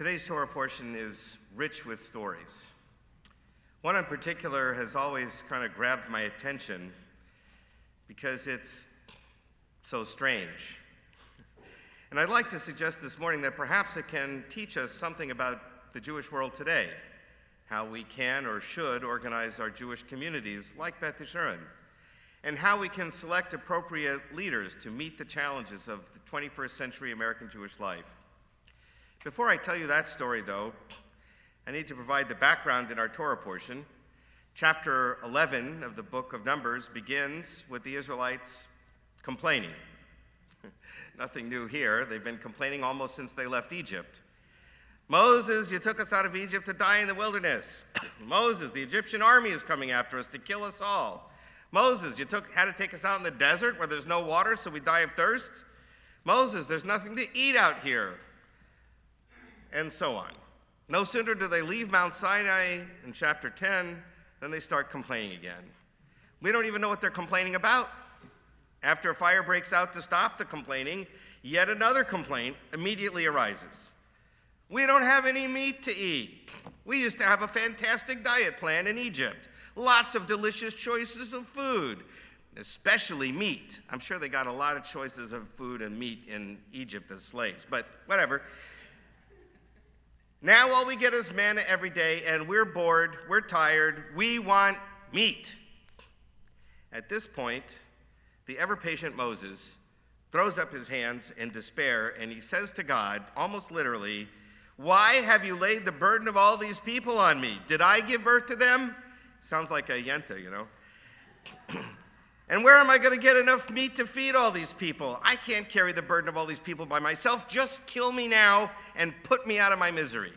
Today's Torah portion is rich with stories. One in particular has always kind of grabbed my attention because it's so strange. And I'd like to suggest this morning that perhaps it can teach us something about the Jewish world today, how we can or should organize our Jewish communities like Beth Yeshurun, and how we can select appropriate leaders to meet the challenges of the 21st century American Jewish life. Before I tell you that story, though, I need to provide the background in our Torah portion. Chapter 11 of the book of Numbers begins with the Israelites complaining. Nothing new here. They've been complaining almost since they left Egypt. Moses, you took us out of Egypt to die in the wilderness. Moses, the Egyptian army is coming after us to kill us all. Moses, you had to take us out in the desert where there's no water so we die of thirst. Moses, there's nothing to eat out here. And so on. No sooner do they leave Mount Sinai in chapter 10 than they start complaining again. We don't even know what they're complaining about. After a fire breaks out to stop the complaining, yet another complaint immediately arises. We don't have any meat to eat. We used to have a fantastic diet plan in Egypt. Lots of delicious choices of food, especially meat. I'm sure they got a lot of choices of food and meat in Egypt as slaves, but whatever. Now all we get is manna every day, and we're bored, we're tired, we want meat. At this point, the ever-patient Moses throws up his hands in despair, and he says to God, almost literally, "Why have you laid the burden of all these people on me? Did I give birth to them?" Sounds like a yenta, you know. And where am I going to get enough meat to feed all these people? I can't carry the burden of all these people by myself. Just kill me now and put me out of my misery.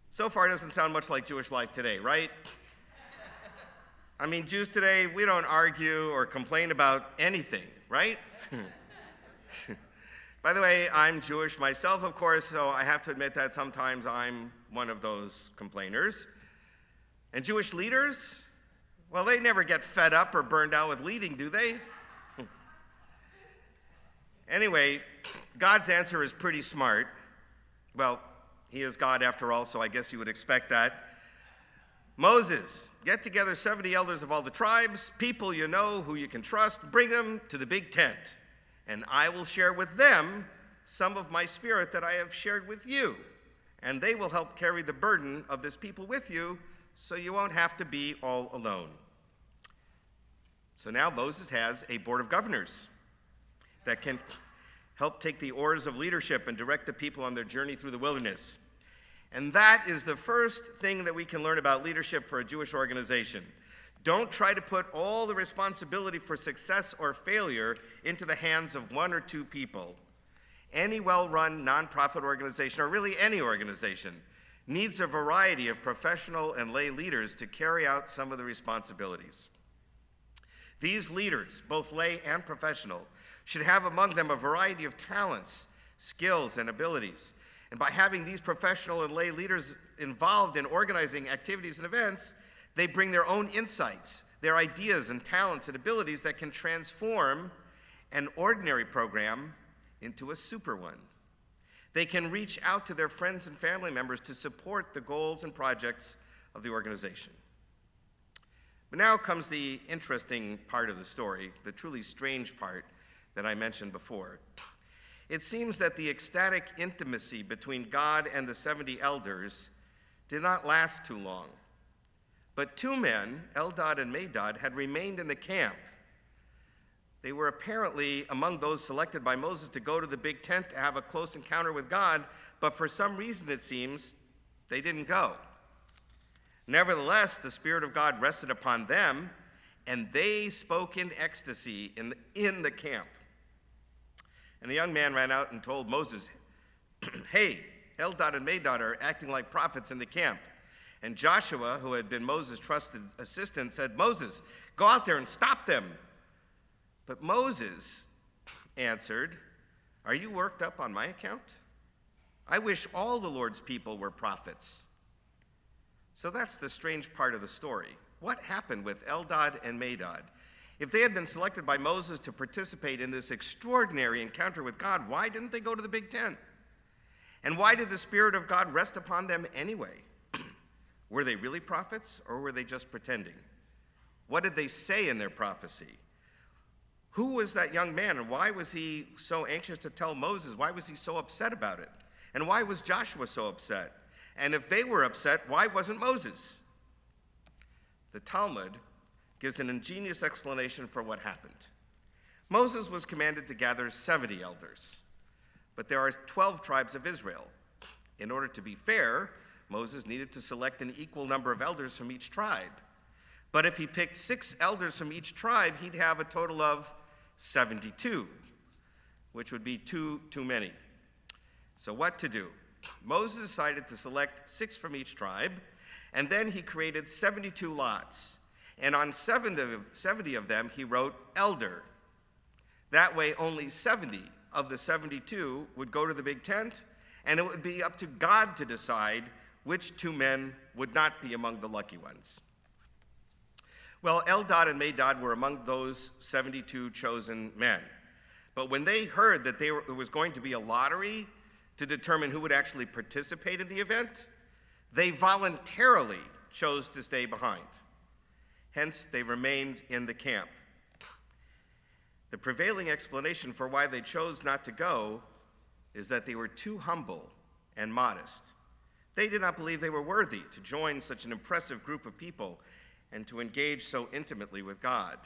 So far, it doesn't sound much like Jewish life today, right? I mean, Jews today, we don't argue or complain about anything, right? By the way, I'm Jewish myself, of course, so I have to admit that sometimes I'm one of those complainers. And Jewish leaders, well, they never get fed up or burned out with leading, do they? Anyway, God's answer is pretty smart. Well, he is God after all, so I guess you would expect that. Moses, get together 70 elders of all the tribes, people you know who you can trust, bring them to the big tent, and I will share with them some of my spirit that I have shared with you, and they will help carry the burden of this people with you, so you won't have to be all alone. So now Moses has a board of governors that can help take the oars of leadership and direct the people on their journey through the wilderness. And that is the first thing that we can learn about leadership for a Jewish organization. Don't try to put all the responsibility for success or failure into the hands of one or two people. Any well-run nonprofit organization, or really any organization, needs a variety of professional and lay leaders to carry out some of the responsibilities. These leaders, both lay and professional, should have among them a variety of talents, skills, and abilities. And by having these professional and lay leaders involved in organizing activities and events, they bring their own insights, their ideas and talents and abilities that can transform an ordinary program into a super one. They can reach out to their friends and family members to support the goals and projects of the organization. But now comes the interesting part of the story, the truly strange part that I mentioned before. It seems that the ecstatic intimacy between God and the 70 elders did not last too long. But two men, Eldad and Medad, had remained in the camp. They were apparently among those selected by Moses to go to the big tent to have a close encounter with God, but for some reason, it seems, they didn't go. Nevertheless, the Spirit of God rested upon them, and they spoke in ecstasy in the camp. And the young man ran out and told Moses, "Hey, Eldad and Medad are acting like prophets in the camp." And Joshua, who had been Moses' trusted assistant, said, "Moses, go out there and stop them." But Moses answered, "Are you worked up on my account? I wish all the Lord's people were prophets." So that's the strange part of the story. What happened with Eldad and Medad? If they had been selected by Moses to participate in this extraordinary encounter with God, why didn't they go to the big tent? And why did the Spirit of God rest upon them anyway? Were they really prophets, or were they just pretending? What did they say in their prophecy? Who was that young man, and why was he so anxious to tell Moses? Why was he so upset about it? And why was Joshua so upset? And if they were upset, why wasn't Moses? The Talmud gives an ingenious explanation for what happened. Moses was commanded to gather 70 elders, but there are 12 tribes of Israel. In order to be fair, Moses needed to select an equal number of elders from each tribe. But if he picked 6 elders from each tribe, he'd have a total of 72, which would be too many. So what to do? Moses decided to select 6 from each tribe, and then he created 72 lots. And on 70 of them, he wrote elder. That way, only 70 of the 72 would go to the big tent, and it would be up to God to decide which 2 men would not be among the lucky ones. Well, Eldad and Medad were among those 72 chosen men. But when they heard that it was going to be a lottery to determine who would actually participate in the event, they voluntarily chose to stay behind. Hence, they remained in the camp. The prevailing explanation for why they chose not to go is that they were too humble and modest. They did not believe they were worthy to join such an impressive group of people and to engage so intimately with God.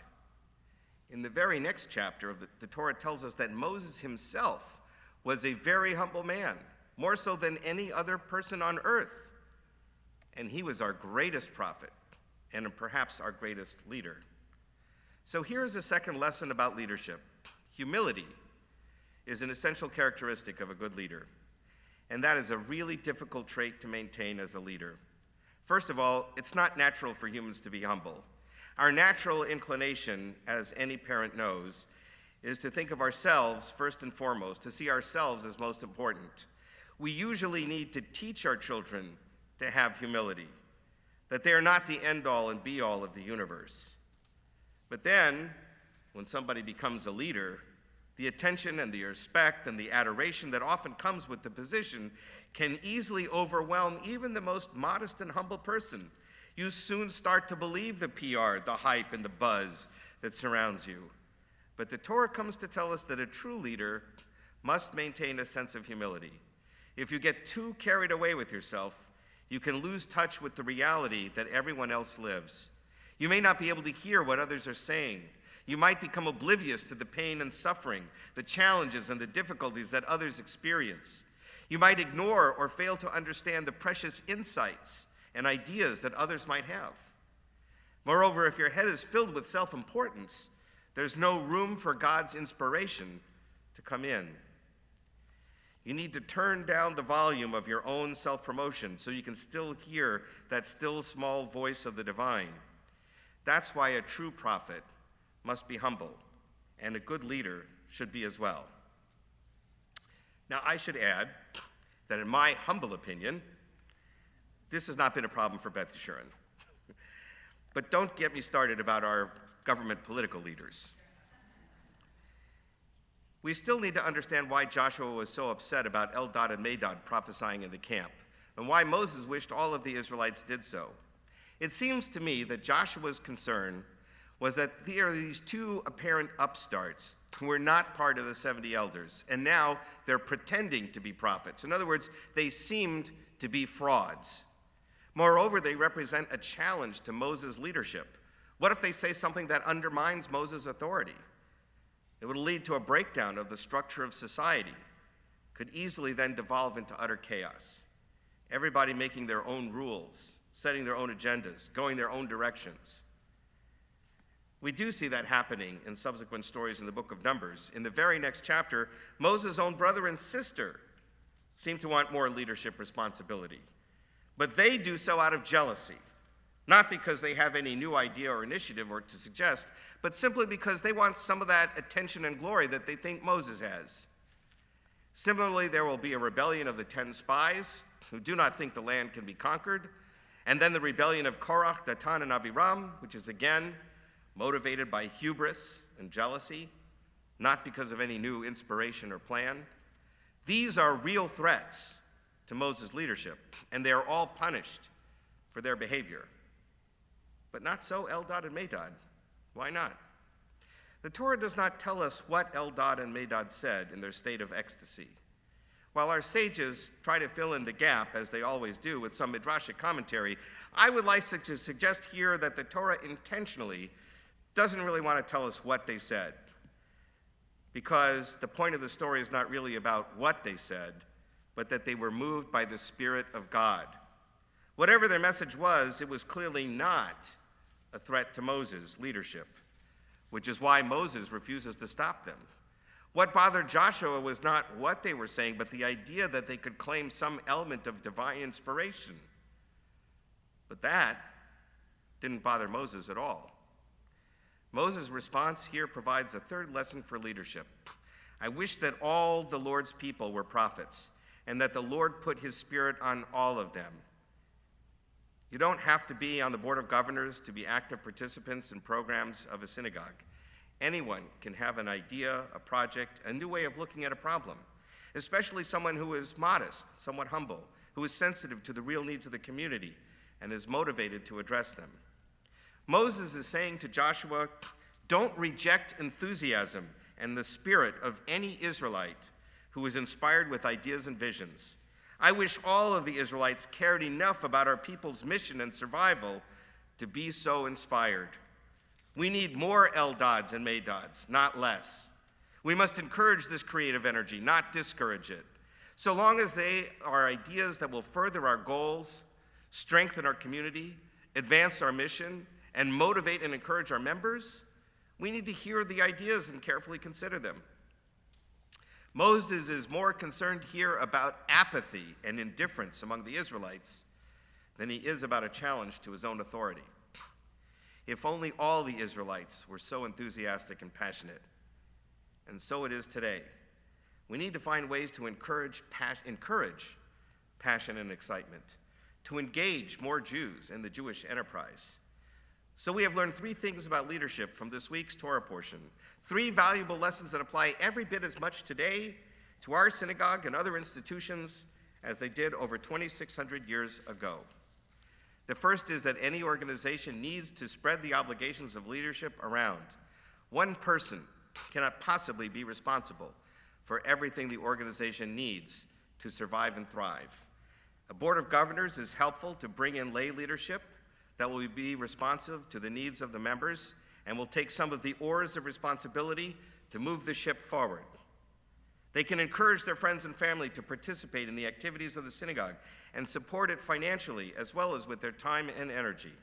In the very next chapter of the Torah tells us that Moses himself was a very humble man, more so than any other person on earth. And he was our greatest prophet and perhaps our greatest leader. So here's a second lesson about leadership. Humility is an essential characteristic of a good leader, and that is a really difficult trait to maintain as a leader. First of all, it's not natural for humans to be humble. Our natural inclination, as any parent knows, is to think of ourselves first and foremost, to see ourselves as most important. We usually need to teach our children to have humility, that they are not the end-all and be-all of the universe. But then, when somebody becomes a leader, the attention and the respect and the adoration that often comes with the position can easily overwhelm even the most modest and humble person. You soon start to believe the PR, the hype, and the buzz that surrounds you. But the Torah comes to tell us that a true leader must maintain a sense of humility. If you get too carried away with yourself, you can lose touch with the reality that everyone else lives. You may not be able to hear what others are saying. You might become oblivious to the pain and suffering, the challenges and the difficulties that others experience. You might ignore or fail to understand the precious insights and ideas that others might have. Moreover, if your head is filled with self-importance, there's no room for God's inspiration to come in. You need to turn down the volume of your own self-promotion so you can still hear that still small voice of the divine. That's why a true prophet must be humble, and a good leader should be as well. Now, I should add that in my humble opinion, this has not been a problem for Beth Yeshurun. But don't get me started about our government political leaders. We still need to understand why Joshua was so upset about Eldad and Medad prophesying in the camp, and why Moses wished all of the Israelites did so. It seems to me that Joshua's concern was that there are these 2 apparent upstarts who were not part of the 70 elders, and now they're pretending to be prophets. In other words, they seemed to be frauds. Moreover, they represent a challenge to Moses' leadership. What if they say something that undermines Moses' authority? It would lead to a breakdown of the structure of society, could easily then devolve into utter chaos. Everybody making their own rules, setting their own agendas, going their own directions. We do see that happening in subsequent stories in the book of Numbers. In the very next chapter, Moses' own brother and sister seem to want more leadership responsibility. But they do so out of jealousy, not because they have any new idea or initiative or to suggest, but simply because they want some of that attention and glory that they think Moses has. Similarly, there will be a rebellion of the 10 spies who do not think the land can be conquered, and then the rebellion of Korach, Datan, and Aviram, which is again motivated by hubris and jealousy, not because of any new inspiration or plan. These are real threats to Moses' leadership, and they are all punished for their behavior. But not so Eldad and Medad. Why not? The Torah does not tell us what Eldad and Medad said in their state of ecstasy. While our sages try to fill in the gap, as they always do, with some midrashic commentary, I would like to suggest here that the Torah intentionally doesn't really want to tell us what they said, because the point of the story is not really about what they said, but that they were moved by the Spirit of God. Whatever their message was, it was clearly not a threat to Moses' leadership, which is why Moses refuses to stop them. What bothered Joshua was not what they were saying, but the idea that they could claim some element of divine inspiration. But that didn't bother Moses at all. Moses' response here provides a third lesson for leadership. I wish that all the Lord's people were prophets, and that the Lord put his Spirit on all of them. You don't have to be on the Board of Governors to be active participants in programs of a synagogue. Anyone can have an idea, a project, a new way of looking at a problem, especially someone who is modest, somewhat humble, who is sensitive to the real needs of the community and is motivated to address them. Moses is saying to Joshua, don't reject enthusiasm and the spirit of any Israelite who is inspired with ideas and visions. I wish all of the Israelites cared enough about our people's mission and survival to be so inspired. We need more Eldads and Medads, not less. We must encourage this creative energy, not discourage it. So long as they are ideas that will further our goals, strengthen our community, advance our mission, and motivate and encourage our members, we need to hear the ideas and carefully consider them. Moses is more concerned here about apathy and indifference among the Israelites than he is about a challenge to his own authority. If only all the Israelites were so enthusiastic and passionate. And so it is today. We need to find ways to encourage passion and excitement, to engage more Jews in the Jewish enterprise. So we have learned three things about leadership from this week's Torah portion, three valuable lessons that apply every bit as much today to our synagogue and other institutions as they did over 2,600 years ago. The first is that any organization needs to spread the obligations of leadership around. One person cannot possibly be responsible for everything the organization needs to survive and thrive. A board of governors is helpful to bring in lay leadership that will be responsive to the needs of the members and will take some of the oars of responsibility to move the ship forward. They can encourage their friends and family to participate in the activities of the synagogue and support it financially as well as with their time and energy.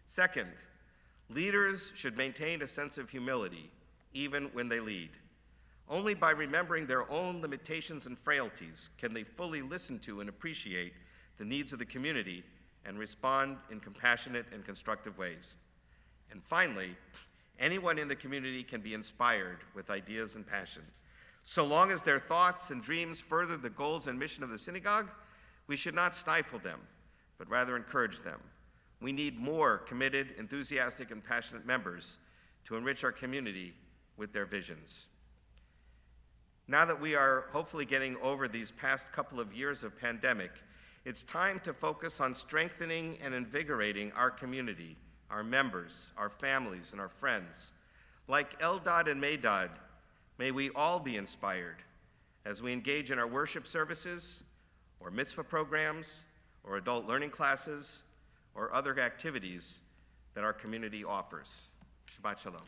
Second, leaders should maintain a sense of humility even when they lead. Only by remembering their own limitations and frailties can they fully listen to and appreciate the needs of the community and respond in compassionate and constructive ways. And finally, anyone in the community can be inspired with ideas and passion. So long as their thoughts and dreams further the goals and mission of the synagogue, we should not stifle them, but rather encourage them. We need more committed, enthusiastic, and passionate members to enrich our community with their visions. Now that we are hopefully getting over these past couple of years of pandemic, it's time to focus on strengthening and invigorating our community, our members, our families, and our friends. Like Eldad and Medad, may we all be inspired as we engage in our worship services, or mitzvah programs, or adult learning classes, or other activities that our community offers. Shabbat Shalom.